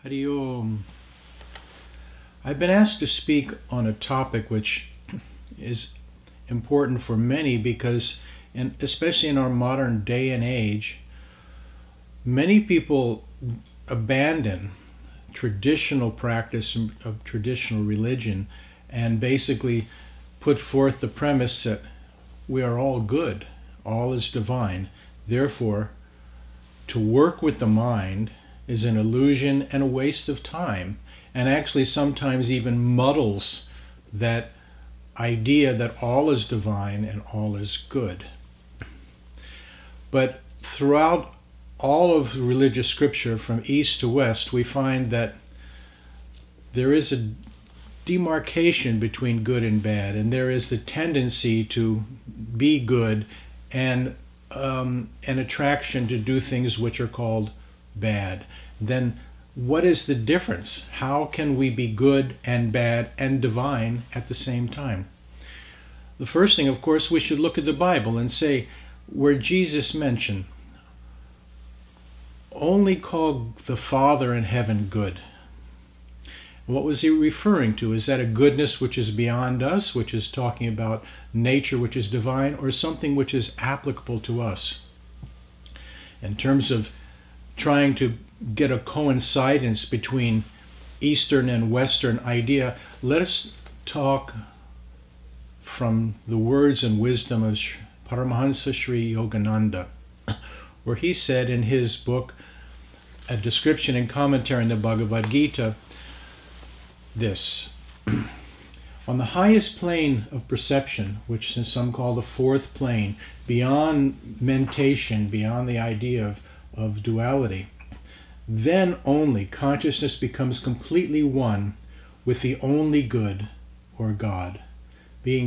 Hari Om. I've been asked to speak on a topic which is important for many because, especially in our modern day and age, many people abandon traditional practice of traditional religion and basically put forth the premise that we are all good, all is divine. Therefore, to work with the mind is an illusion and a waste of time, and actually sometimes even muddles that idea that all is divine and all is good. But throughout all of religious scripture, from east to west, we find that there is a demarcation between good and bad, and there is the tendency to be good and an attraction to do things which are called bad. Then what is the difference? How can we be good and bad and divine at the same time? The first thing, of course, we should look at the Bible and say, where Jesus mentioned, only call the Father in heaven good. What was he referring to? Is that a goodness which is beyond us, which is talking about nature which is divine, or something which is applicable to us? In terms of trying to get a coincidence between Eastern and Western idea, let us talk from the words and wisdom of Paramahansa Yogananda, where he said in his book, a description and commentary on the Bhagavad Gita, this: on the highest plane of perception, which some call the fourth plane, beyond mentation, beyond the idea of duality, then only consciousness becomes completely one with the only good, or God.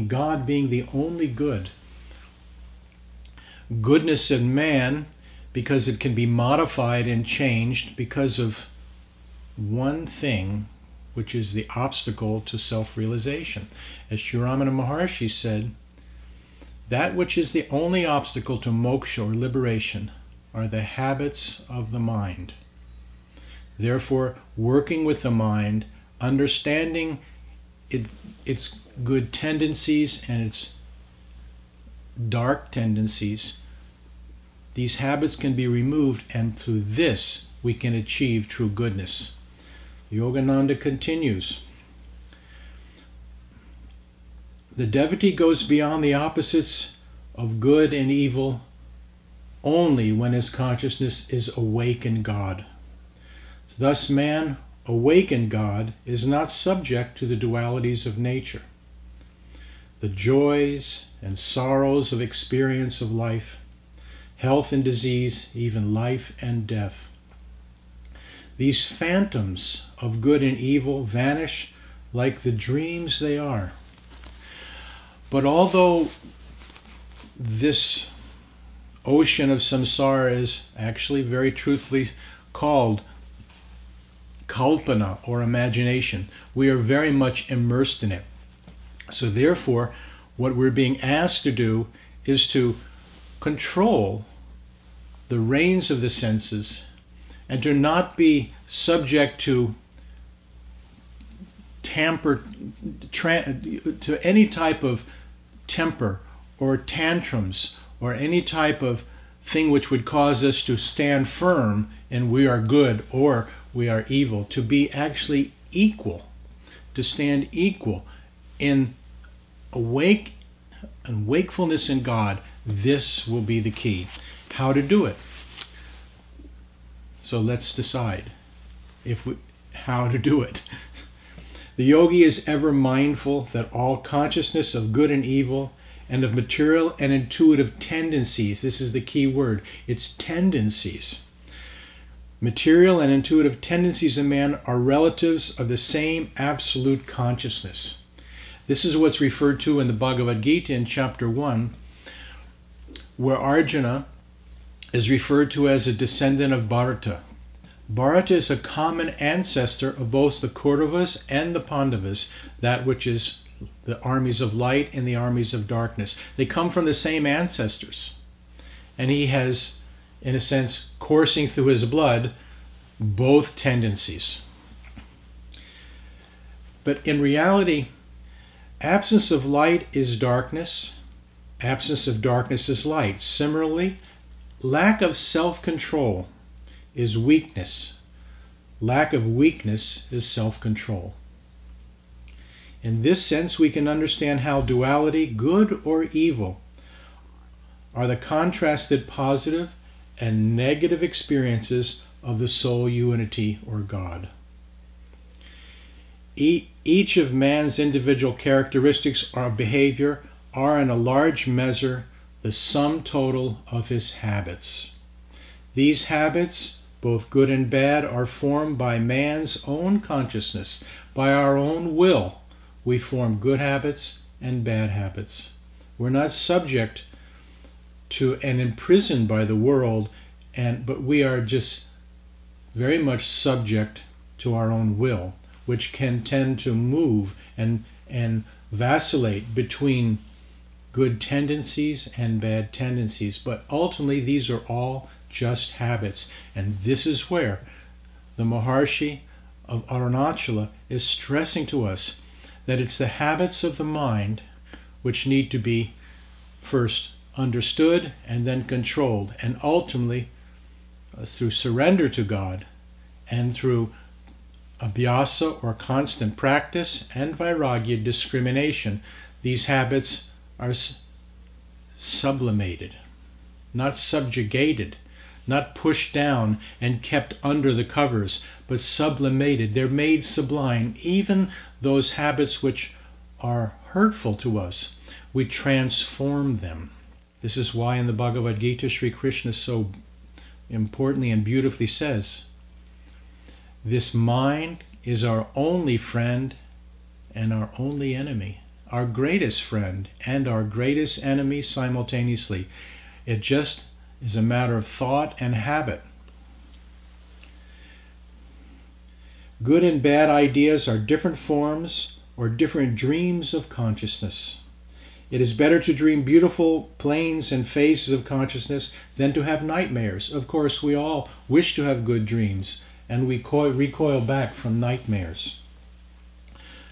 God being the only good. Goodness in man, because it can be modified and changed because of one thing, which is the obstacle to self-realization. As Sri Ramana Maharshi said, that which is the only obstacle to moksha or liberation are the habits of the mind. Therefore, working with the mind, understanding its good tendencies and its dark tendencies, these habits can be removed, and through this we can achieve true goodness. Yogananda continues, the devotee goes beyond the opposites of good and evil only when his consciousness is awake in God. Thus man, awake in God, is not subject to the dualities of nature, the joys and sorrows of experience of life, health and disease, even life and death. These phantoms of good and evil vanish like the dreams they are. But although this ocean of samsara is actually very truthfully called kalpana, or imagination, we are very much immersed in it. So therefore, what we're being asked to do is to control the reins of the senses and to not be subject to to any type of temper or tantrums or any type of thing which would cause us to stand firm in we are good or we are evil, to be actually equal, to stand equal in awake and wakefulness in God. This will be the key. How to do it? So let's decide how to do it. The yogi is ever mindful that all consciousness of good and evil and of material and intuitive tendencies, this is the key word, it's tendencies. Material and intuitive tendencies in man are relatives of the same absolute consciousness. This is what's referred to in the Bhagavad Gita in chapter 1, where Arjuna is referred to as a descendant of Bharata. Bharata is a common ancestor of both the Kauravas and the Pandavas, that which is the armies of light and the armies of darkness. They come from the same ancestors. And he has, in a sense, coursing through his blood, both tendencies. But in reality, absence of light is darkness. Absence of darkness is light. Similarly, lack of self-control is weakness. Lack of weakness is self-control. In this sense, we can understand how duality, good or evil, are the contrasted positive and negative experiences of the soul unity or God. Each of man's individual characteristics or behavior are in a large measure the sum total of his habits. These habits, both good and bad, are formed by man's own consciousness. By our own will, we form good habits and bad habits. We're not subject to and imprisoned by the world, but we are just very much subject to our own will, which can tend to move and vacillate between good tendencies and bad tendencies. But ultimately, these are all just habits. And this is where the Maharshi of Arunachala is stressing to us that it's the habits of the mind which need to be first understood and then controlled, and ultimately through surrender to God and through abhyasa or constant practice and vairagya discrimination, these habits are sublimated, not subjugated, not pushed down and kept under the covers, but sublimated. They're made sublime. Even those habits which are hurtful to us, we transform them. This is why in the Bhagavad Gita, Sri Krishna so importantly and beautifully says, this mind is our only friend and our only enemy, our greatest friend and our greatest enemy simultaneously. It just is a matter of thought and habit. Good and bad ideas are different forms or different dreams of consciousness. It is better to dream beautiful planes and phases of consciousness than to have nightmares. Of course, we all wish to have good dreams, and we recoil back from nightmares.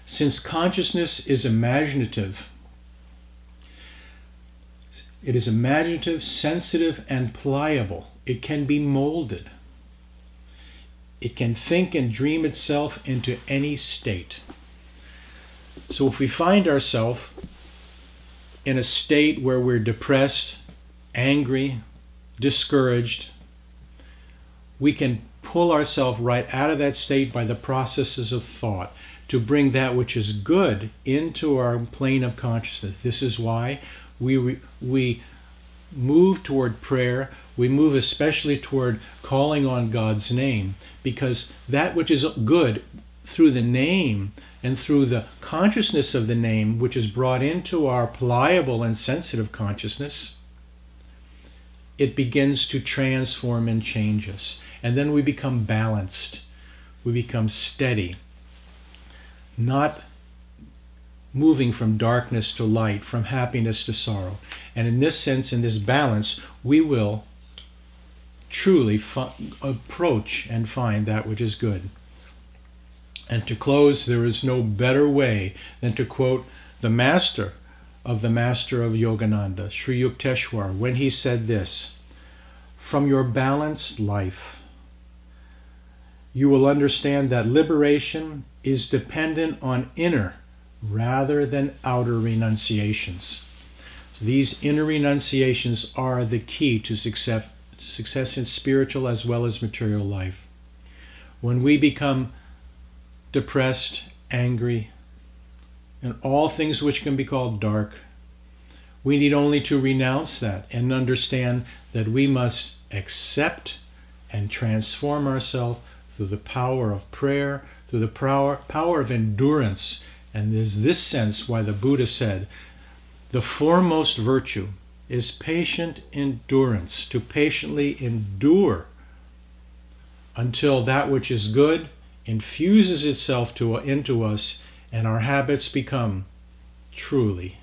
Since consciousness is imaginative, it is imaginative, sensitive, and pliable. It can be molded. It can think and dream itself into any state. So if we find ourselves in a state where we're depressed, angry, discouraged, we can pull ourselves right out of that state by the processes of thought to bring that which is good into our plane of consciousness. This is why we move toward prayer. We move especially toward calling on God's name, because that which is good through the name and through the consciousness of the name, which is brought into our pliable and sensitive consciousness, it begins to transform and change us. And then we become balanced. We become steady, not moving from darkness to light, from happiness to sorrow. And in this sense, in this balance, we will truly approach and find that which is good. And to close, there is no better way than to quote the master of Yogananda, Sri Yukteswar, when he said this: from your balanced life, you will understand that liberation is dependent on inner rather than outer renunciations. These inner renunciations are the key to success in spiritual as well as material life. When we become depressed, angry, and all things which can be called dark, we need only to renounce that and understand that we must accept and transform ourselves through the power of prayer, through the power of endurance. And there's this sense why the Buddha said, the foremost virtue is patient endurance, to patiently endure until that which is good infuses itself into us, and our habits become truly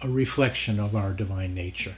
a reflection of our divine nature.